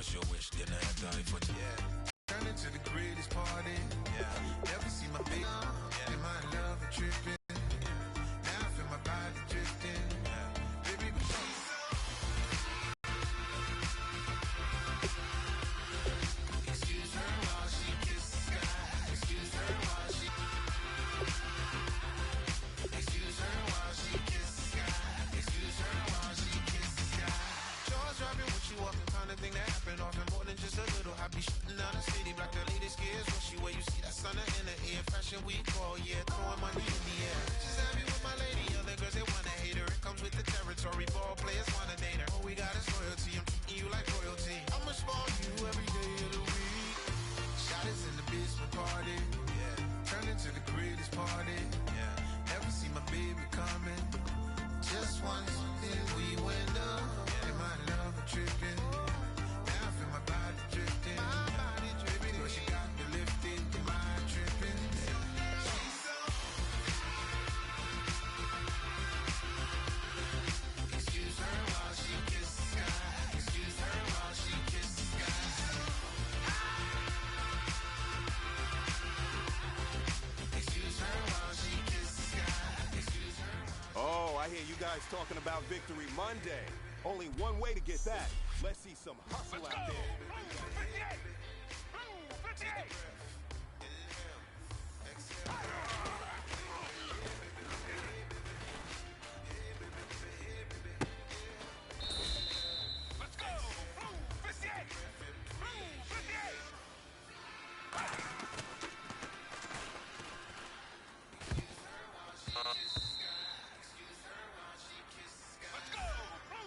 What's your wish? Then I have to for yeah. Turn into the greatest party. Yeah. Never see my baby. Yeah. And my love and tripping. Yeah. Now I feel my body drifting. Yeah. Baby, but she's so. Excuse her while she kisses the sky. Excuse her while she. Excuse her while she kisses the sky. Excuse her while she kisses the sky. Jaws dropping when she walking, kind of thing that happen often. More than just a little. I be shooting down the city, black the latest gears. When she where you see that sun in the air. Fashion week all year, throwing money in the air. She's happy with my lady, other girls they wanna hate her. It comes with the territory, ball players wanna date her. All we got is loyalty, I'm treating you like royalty. I'ma spoil you every day of the week. Shot is in the basement party, yeah. Turn into the greatest party, yeah. Never see my baby coming. Just once, then we went up, yeah. And my love a tripping. Now I feel my body drifting. My body dripping. But she got me lifted, the mind tripping. She's so. Excuse her while she kisses the sky. Excuse her while she kisses the sky. Excuse her while she kisses the sky. Excuse her. Oh, I hear you guys talking about Victory Monday. Only one way to get that. Let's see some hustle out there. 58! 58! Let's go! 58! 58! Let's go! 58! 58! Let's go! 58! Let's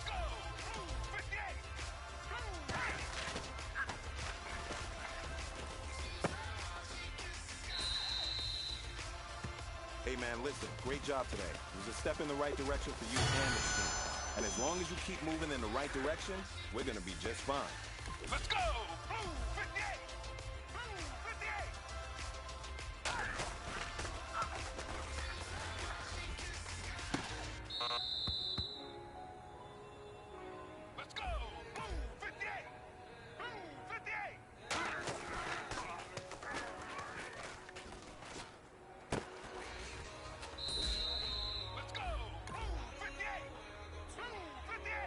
go! 58! Hey man, listen, great job today. It was a step in the right direction for you and the team. And as long as you keep moving in the right direction, we're gonna be just fine. Let's go! 58! 58! Let's go! 58! 58! Let's go! 58! 58!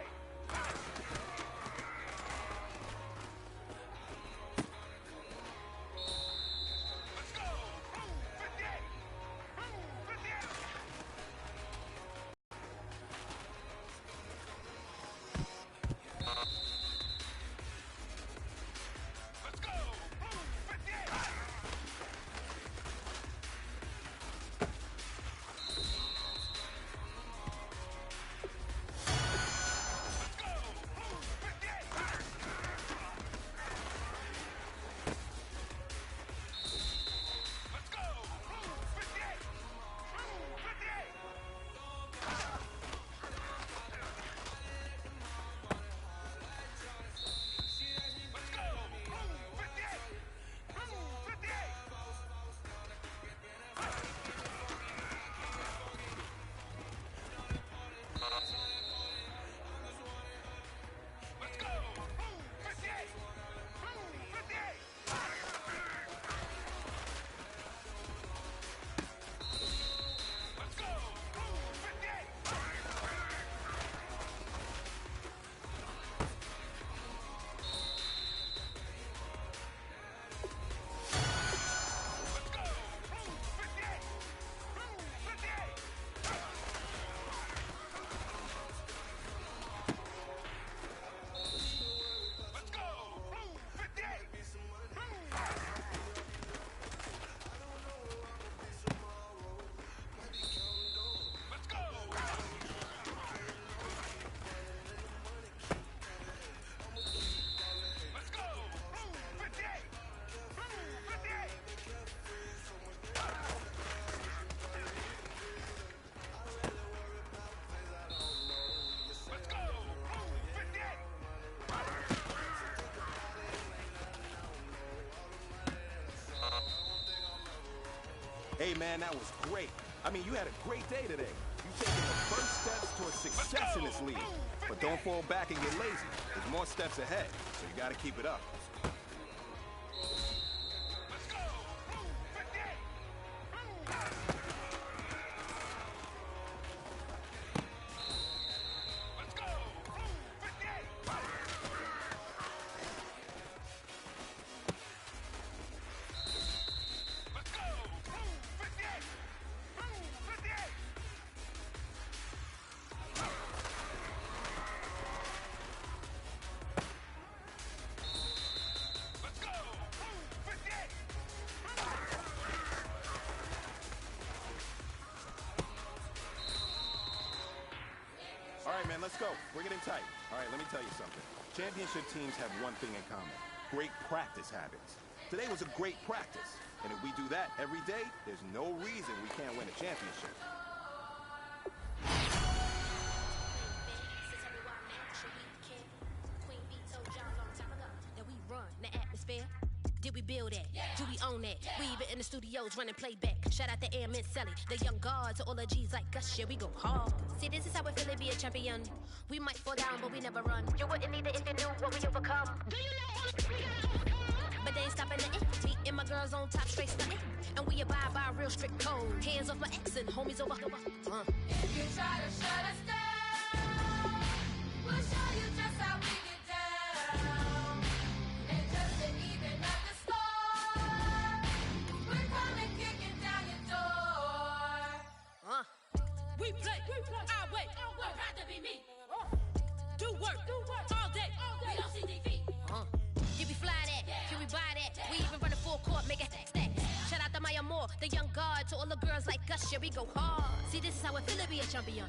Hey, man, that was great. I mean, you had a great day today. You've taken the first steps towards success in this league. But don't fall back and get lazy. There's more steps ahead, so you got to keep it up. Let's go! Blue 58! Let's go! Blue 58! Let's go! Blue 58! Blue 58! Let's go! Blue 58! All right, man, let's go. We're getting tight. All right, let me tell you something. Championship teams have one thing in common. Great practice habits. Today was a great practice. And if we do that every day, there's no reason we can't win a championship. That we run the atmosphere. Did we build that? Do we own that? We even in the studios running playback. Shout out to Airman Sally, the young guard, to all the G's like us. Yeah, we go hard. See, this is how it feel to be a champion. We might fall down, but we never run. You wouldn't need it if you knew what we overcome. Do you know what we gotta overcome? But they ain't stopping nothing. Me and my girls on top, straight stunting. And we abide by a real strict code. Hands off my ex and homies over. If you try to shut us down, we'll show you just how we get down. And just to even up the score, we're coming kicking down your door. We play our way. We're proud to be me. Do work all day. We don't see defeat. Can we fly that? Can we buy that? We even run a full court, make it stack. Shout out to Maya Moore, the young guard, to all the girls like us. Yeah, we go hard. See, this is how it feel to be a champion.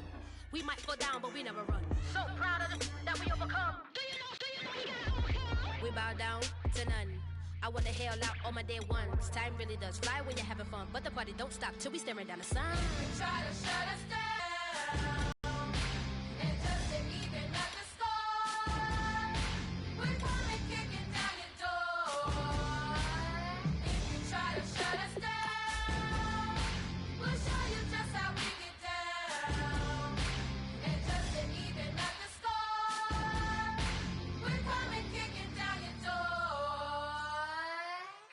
We might fall down, but we never run. So proud of that we overcome. Do you know we gotta overcome? We bow down to none. I wanna hail out all my day ones. Time really does fly when you're having fun, but the party don't stop till we staring down the sun. Try to shut us down. And just to even up the score, we're coming kicking down your door. If you try to shut us down, we'll show you just how we get down. And just to even up the score, we're coming kicking down your door.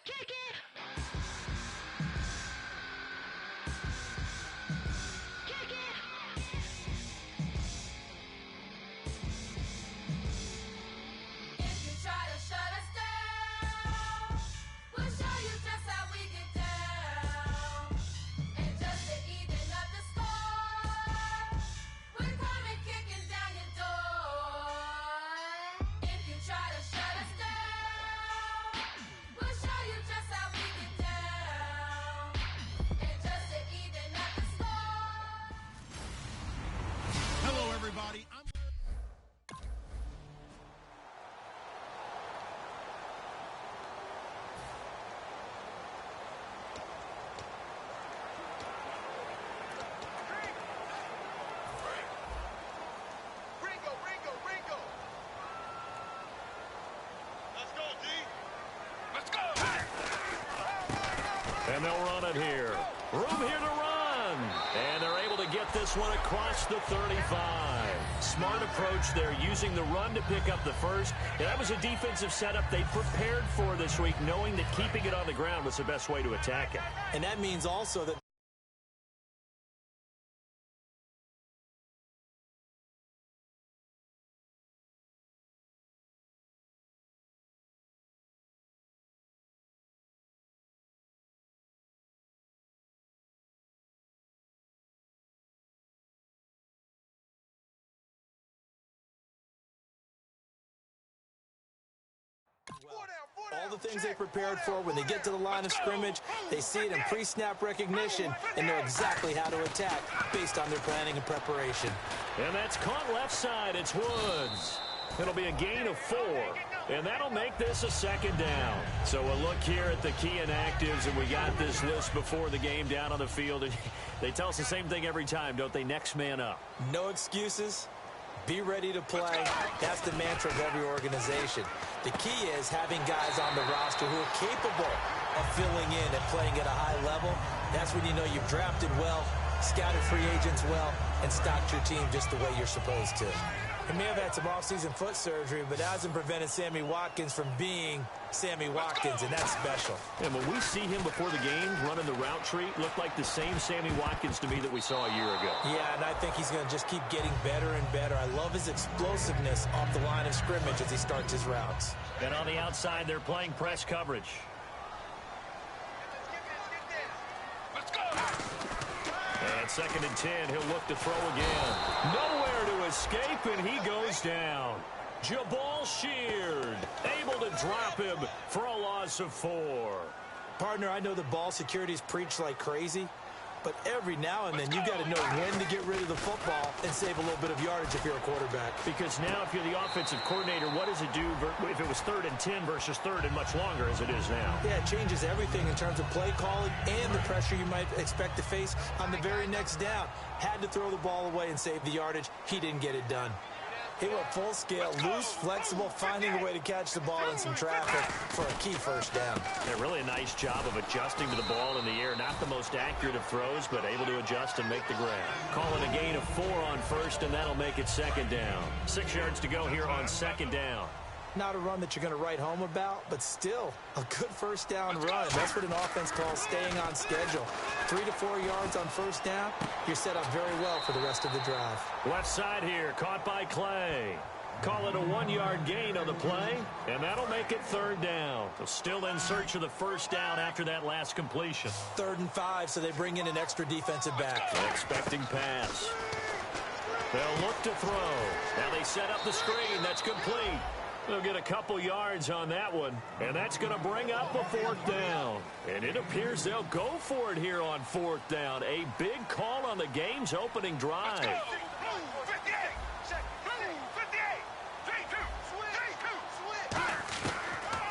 Kick it! Kick it! If you try to shut us down, we'll show you just how we get down. And just to even up the score, we're coming kicking down your door. If you try to shut us down, we'll show you just how we get down. And just to even up the score. Hello, everybody. Ringo! Let's go, D! Let's go! And they'll run it here. Room here to run. And they're able to get this one across the 35. Smart approach there, using the run to pick up the first. And that was a defensive setup they prepared for this week, knowing that keeping it on the ground was the best way to attack it. And that means also that all the things they prepared for when they get to the line of scrimmage, they see it in pre-snap recognition and know exactly how to attack based on their planning and preparation. And that's caught left side. It's Woods. It'll be a gain of 4. And that'll make this a second down. So a look here at the key inactives, and we got this list before the game down on the field. And they tell us the same thing every time, don't they? Next man up. No excuses. Be ready to play. That's the mantra of every organization. The key is having guys on the roster who are capable of filling in and playing at a high level, that's when you know you've drafted well, scouted free agents well, and stocked your team just the way you're supposed to. He may have had some offseason foot surgery, but that hasn't prevented Sammy Watkins from being Sammy Watkins, and that's special. And when we see him before the game running the route tree, looked like the same Sammy Watkins to me that we saw a year ago. Yeah, and I think he's going to just keep getting better and better. I love his explosiveness off the line of scrimmage as he starts his routes. And on the outside, they're playing press coverage. Let's go. And 2nd and 10, he'll look to throw again. Nowhere to escape, and he goes down. Jabal Sheard able to drop him for a loss of 4. Partner, I know the ball security's preached like crazy, but every now and then you got to know when to get rid of the football and save a little bit of yardage if you're a quarterback. Because now if you're the offensive coordinator, what does it do if it was 3rd and 10 versus 3rd and much longer as it is now? Yeah, it changes everything in terms of play calling and the pressure you might expect to face on the very next down. Had to throw the ball away and save the yardage. He didn't get it done. He went full scale, loose, flexible, finding a way to catch the ball in some traffic for a key first down. Yeah, really a nice job of adjusting to the ball in the air. Not the most accurate of throws, but able to adjust and make the grab. Calling a gain of 4 on 1st, and that'll make it 2nd down. 6 yards to go here on 2nd down. Not a run that you're going to write home about, but still a good first down run. That's what an offense calls staying on schedule. 3 to 4 yards on first down, you're set up very well for the rest of the drive. Left side here, caught by Clay. Call it a 1-yard gain on the play, and that'll make it 3rd down. So still in search of the first down after that last completion. 3rd and 5, so they bring in an extra defensive back. Expecting pass. They'll look to throw. Now they set up the screen. That's complete. They'll get a couple yards on that one, and that's going to bring up a 4th down. And it appears they'll go for it here on 4th down. A big call on the game's opening drive.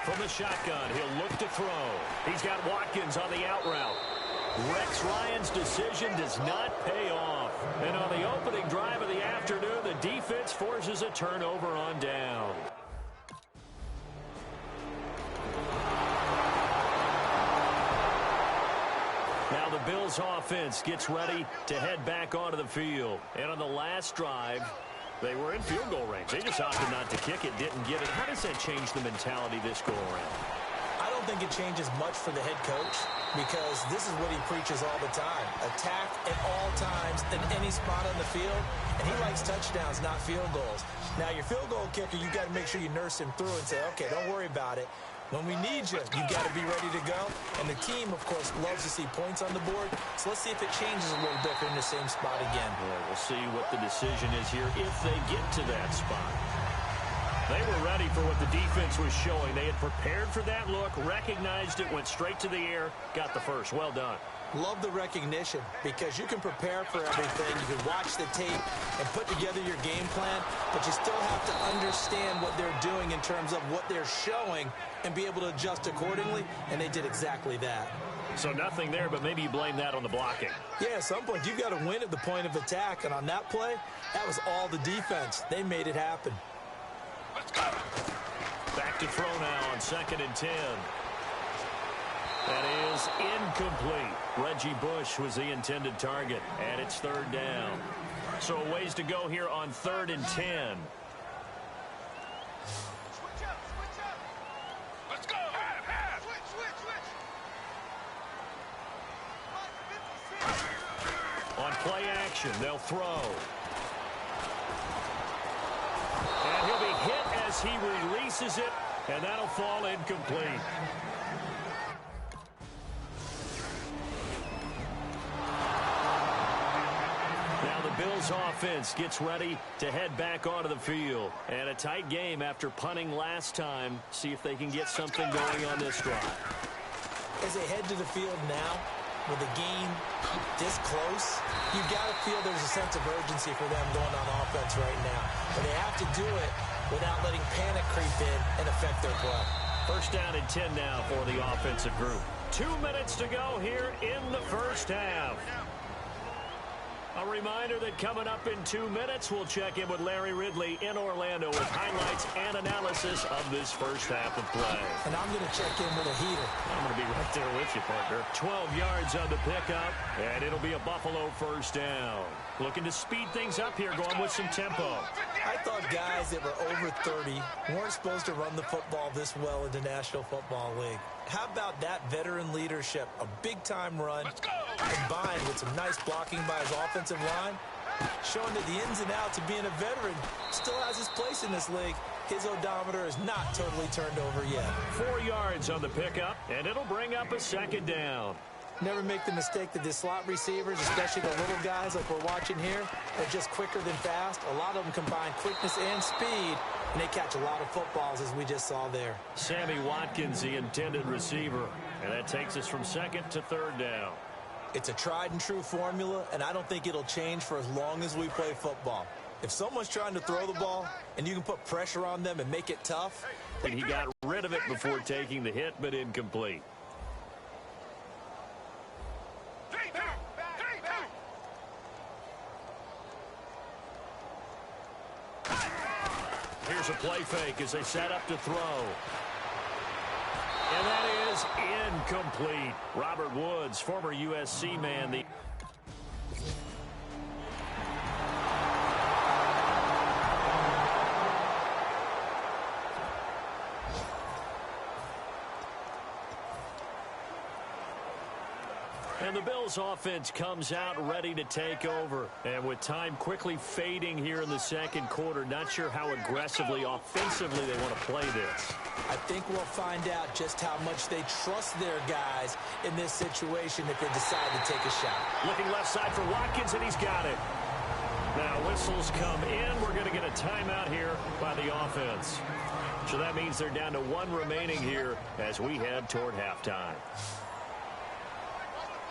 From the shotgun, he'll look to throw. He's got Watkins on the out route. Rex Ryan's decision does not pay off. And on the opening drive of the afternoon, the defense forces a turnover on down. Now the Bills offense gets ready to head back onto the field. And on the last drive, they were in field goal range. They just opted not to kick it, didn't get it. How does that change the mentality this go around? I don't think it changes much for the head coach because this is what he preaches all the time. Attack at all times in any spot on the field, and he likes touchdowns, not field goals. Now, your field goal kicker, you got to make sure you nurse him through and say, okay, don't worry about it. When we need you, you got to be ready to go. And the team, of course, loves to see points on the board. So let's see if it changes a little bit in the same spot again. Yeah, we'll see what the decision is here if they get to that spot. They were ready for what the defense was showing. They had prepared for that look, recognized it, went straight to the air, got the first. Well done. Love the recognition because you can prepare for everything. You can watch the tape and put together your game plan, but you still have to understand what they're doing in terms of what they're showing and be able to adjust accordingly, and they did exactly that. So nothing there, but maybe you blame that on the blocking. Yeah, at some point you've got to win at the point of attack, and on that play, that was all the defense. They made it happen. Let's go. Back to throw now on 2nd and 10. That is incomplete. Reggie Bush was the intended target, and it's 3rd down. So a ways to go here on 3rd and 10. Switch up. Let's go. Half. Switch. On play action, they'll throw. And he'll be hit as he releases it, and that'll fall incomplete. Bills offense gets ready to head back onto the field. And a tight game after punting last time. See if they can get something going on this drive. As they head to the field now, with the game this close, you've got to feel there's a sense of urgency for them going on offense right now. But they have to do it without letting panic creep in and affect their play. 1st down and 10 now for the offensive group. 2 minutes to go here in the first half. A reminder that coming up in 2 minutes, we'll check in with Larry Ridley in Orlando with highlights and analysis of this first half of play. And I'm going to check in with a heater. I'm going to be right there with you, partner. 12 yards on the pickup, and it'll be a Buffalo first down. Looking to speed things up here, going with some tempo. I thought guys that were over 30 weren't supposed to run the football this well in the National Football League. How about that veteran leadership? A big-time run combined with some nice blocking by his offensive line, showing that the ins and outs of being a veteran still has his place in this league. His odometer is not totally turned over yet. 4 yards on the pickup, and it'll bring up a second down. Never make the mistake that the slot receivers, especially the little guys like we're watching here, are just quicker than fast. A lot of them combine quickness and speed, and they catch a lot of footballs, as we just saw there. Sammy Watkins, the intended receiver, and that takes us from second to third down. It's a tried-and-true formula, and I don't think it'll change for as long as we play football. If someone's trying to throw the ball, and you can put pressure on them and make it tough. And he got rid of it before taking the hit, but incomplete. Here's a play fake as they set up to throw. And that is incomplete. Robert Woods, former USC man. And the Bills offense comes out ready to take over. And with time quickly fading here in the second quarter, not sure how aggressively, offensively they want to play this. I think we'll find out just how much they trust their guys in this situation if they decide to take a shot. Looking left side for Watkins, and he's got it. Now whistles come in. We're going to get a timeout here by the offense. So that means they're down to one remaining here as we head toward halftime.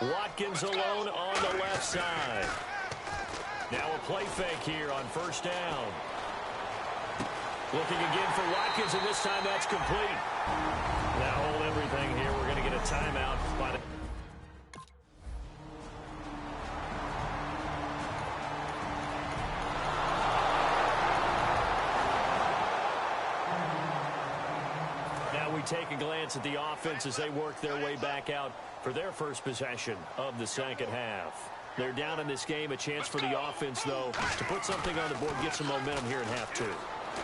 Watkins alone on the left side. Now a play fake here on first down. Looking again for Watkins, and this time that's complete. Now hold everything here. We're going to get a timeout by the... Now we take a glance at the offense as they work their way back out for their first possession of the second half. They're down in this game. A chance for the offense, though, to put something on the board, get some momentum here in half two.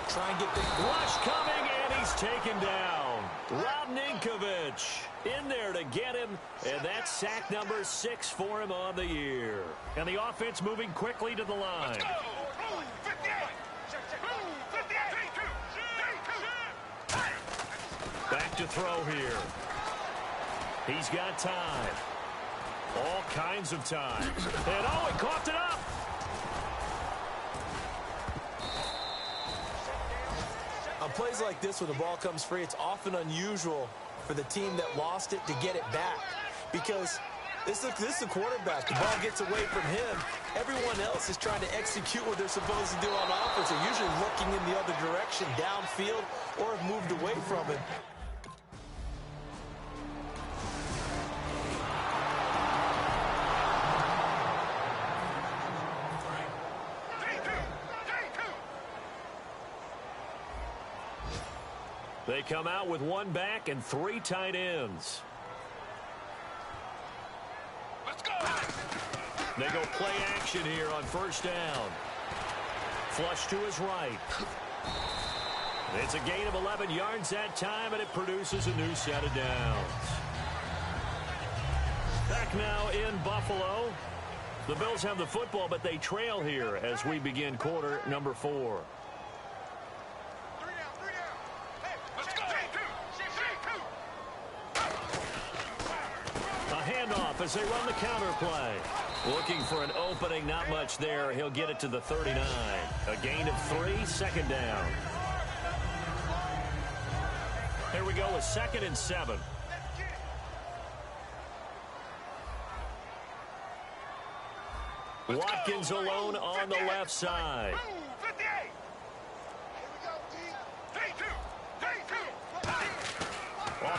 Try and get the rush coming, and he's taken down. Rob Ninkovich in there to get him, and that's sack number 6 for him on the year. And the offense moving quickly to the line. Back to throw here. He's got time. All kinds of time. And oh, he coughed it up. On plays like this, when the ball comes free, it's often unusual for the team that lost it to get it back. Because this is a quarterback. The ball gets away from him. Everyone else is trying to execute what they're supposed to do on offense. They're usually looking in the other direction, downfield, or have moved away from it. They come out with one back and 3 tight ends. Let's go. They go play action here on first down. Flush to his right. It's a gain of 11 yards that time, and it produces a new set of downs. Back now in Buffalo. The Bills have the football, but they trail here as we begin quarter number 4. As they run the counter play. Looking for an opening, not much there. He'll get it to the 39. A gain of 3, second down. Here we go with 2nd and 7. Watkins alone on the left side.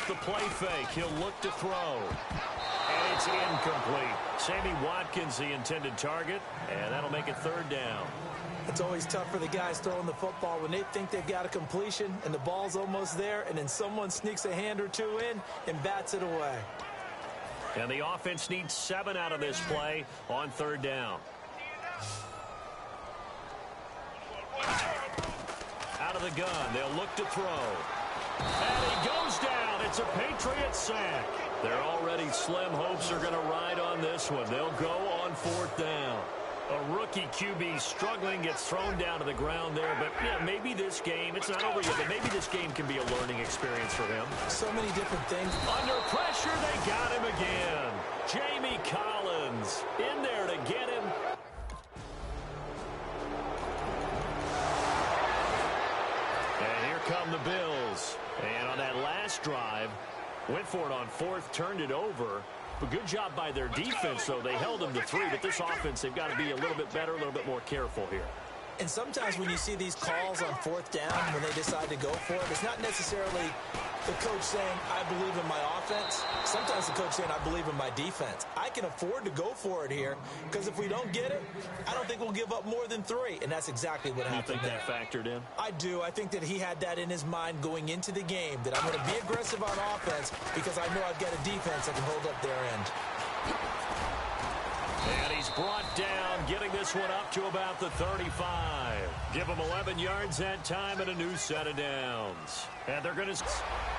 off the play fake. He'll look to throw. And it's incomplete. Sammy Watkins, the intended target, and that'll make it third down. It's always tough for the guys throwing the football when they think they've got a completion and the ball's almost there, and then someone sneaks a hand or two in and bats it away. And the offense needs 7 out of this play on third down. Out of the gun, they'll look to throw. And he goes down. It's a Patriot sack. Their already slim hopes are going to ride on this one. They'll go on fourth down. A rookie QB struggling, gets thrown down to the ground there. But yeah, maybe this game, it's not over yet, but maybe this game can be a learning experience for him. So many different things. Under pressure, they got him again. Jamie Collins in there to get him. And here come the Bills. And on that last drive, went for it on fourth, turned it over. But good job by their defense, though. They held them to 3, but this offense, they've got to be a little bit better, a little bit more careful here. And sometimes when you see these calls on fourth down, when they decide to go for it, it's not necessarily the coach saying, I believe in my offense. Sometimes the coach saying, I believe in my defense. I can afford to go for it here, because if we don't get it, I don't think we'll give up more than 3. And that's exactly what happened. You think that factored in? I do. I think that he had that in his mind going into the game, that I'm going to be aggressive on offense because I know I've got a defense that can hold up their end. And he's brought down, getting this one up to about the 35. Give him 11 yards that time and a new set of downs. And they're going to...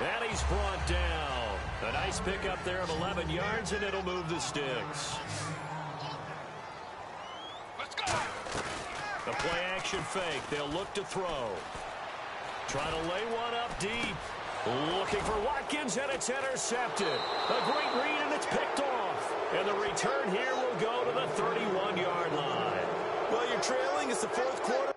And he's brought down. A nice pickup there of 11 yards, and it'll move the sticks. Let's go. A play-action fake. They'll look to throw. Trying to lay one up deep. Looking for Watkins, and it's intercepted. A great read, and it's picked off. And the return here will go to the 31-yard line. Well, you're trailing. It's the fourth quarter.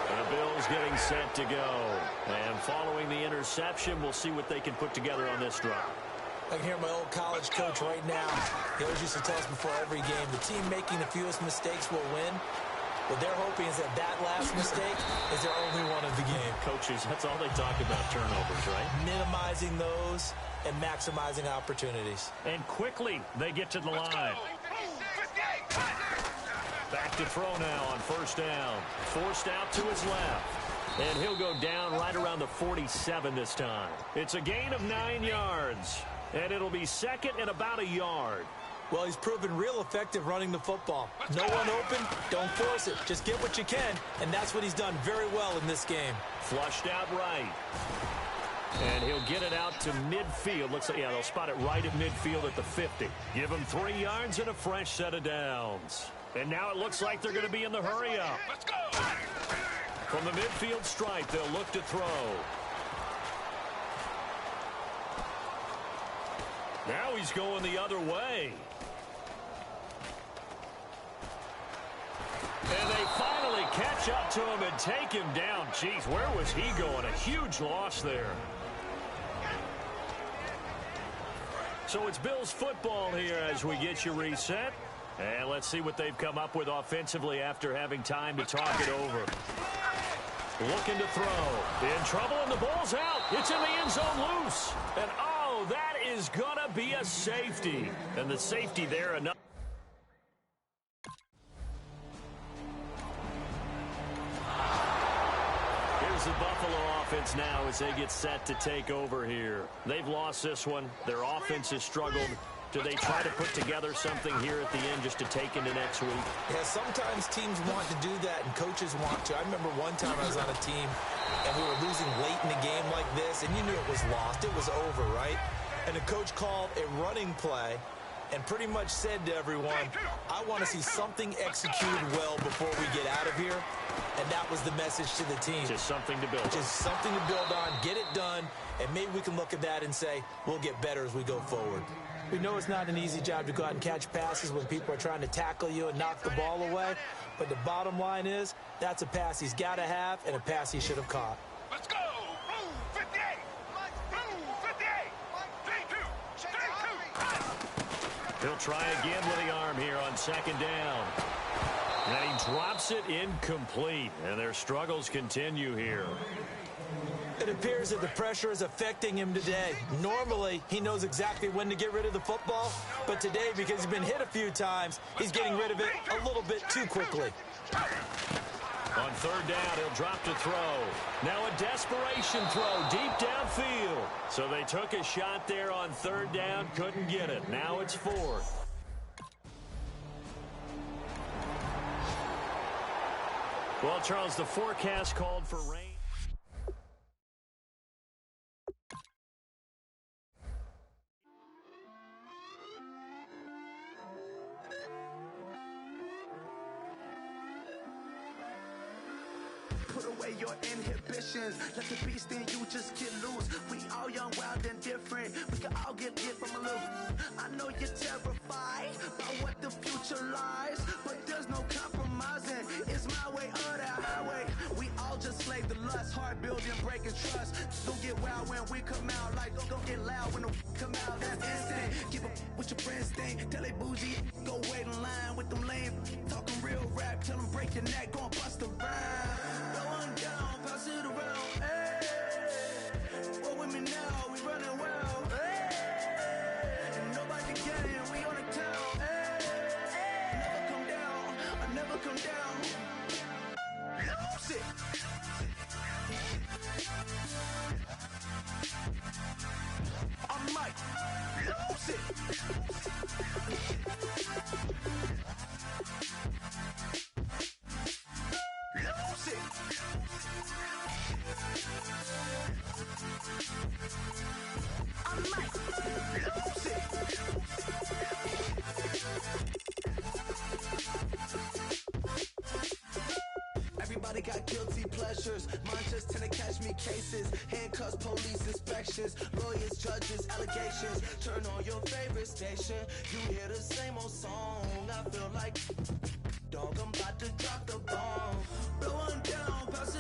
The Bills getting set to go. And following the interception, we'll see what they can put together on this drive. I can hear my old college coach right now. He always used to tell us before every game, the team making the fewest mistakes will win. What they're hoping is that last mistake is their only one of the game. Coaches, that's all they talk about, turnovers, right? Minimizing those and maximizing opportunities. And quickly, they get to the line. Back to throw now on first down. Forced out to his left. And he'll go down right around the 47 this time. It's a gain of 9 yards. And it'll be second and about a yard. Well, he's proven real effective running the football. No one open, don't force it. Just get what you can, and that's what he's done very well in this game. Flushed out right. And he'll get it out to midfield. Looks like, yeah, they'll spot it right at midfield at the 50. Give him 3 yards and a fresh set of downs. And now it looks like they're going to be in the hurry-up. Let's go. From the midfield stripe, they'll look to throw. Now he's going the other way. And they finally catch up to him and take him down. Jeez, where was he going? A huge loss there. So it's Bills football here as we get you reset. And let's see what they've come up with offensively after having time to talk it over. Looking to throw. In trouble, and the ball's out. It's in the end zone loose. And, oh, that is going to be a safety. And the safety there, enough. Here's the Buffalo offense now as they get set to take over here. They've lost this one. Their offense has struggled. Do they try to put together something here at the end just to take into next week? Yeah, sometimes teams want to do that and coaches want to. I remember one time I was on a team and we were losing late in the game like this, and you knew it was lost. It was over, right? And the coach called a running play and pretty much said to everyone, I want to see something executed well before we get out of here. And that was the message to the team. Just something to build on. Just something to build on, get it done, and maybe we can look at that and say, we'll get better as we go forward. We know it's not an easy job to go out and catch passes when people are trying to tackle you and knock the ball away. But the bottom line is, that's a pass he's got to have and a pass he should have caught. Let's go. Blue 58. Blue 58. 3-2. 3-2. He'll try again with the arm here on second down. And he drops it incomplete, and their struggles continue here. It appears that the pressure is affecting him today. Normally, he knows exactly when to get rid of the football, but today, because he's been hit a few times, he's getting rid of it a little bit too quickly. On third down, he'll drop to throw. Now a desperation throw deep downfield. So they took a shot there on third down, couldn't get it. Now it's fourth. Well, Charles, the forecast called for rain. Put away your inhibitions. Let the beast in you just get loose. We all young, wild, and different. We can all get from a little. I know you're terrified by what the future lies, but there's no compromising. It's my way or the highway. We all just slave the lust, heart building, breaking trust. Don't get wild when we come out. Like don't get loud when the come out. That's instant. Keep up with your friends thing. Tell they bougie, go wait in line with them lame. Talking real rap, tell them break your neck, go and bust a rhyme. Going down, pass it around. Hey, roll with me now, we running well. Hey, and nobody getting, we on the town. Hey, never come down, I never come down. Lose it. I'm Mike. Lose it. Lose it. I'm Mike. Lose it. Everybody got guilty pleasures. Mine just tend to catch me cases. Handcuffs, police inspections, lawyers, judges, allegations. Turn on your favorite station. You hear the same old song. I feel like dog, I'm about to drop the bomb. Blowing down, pass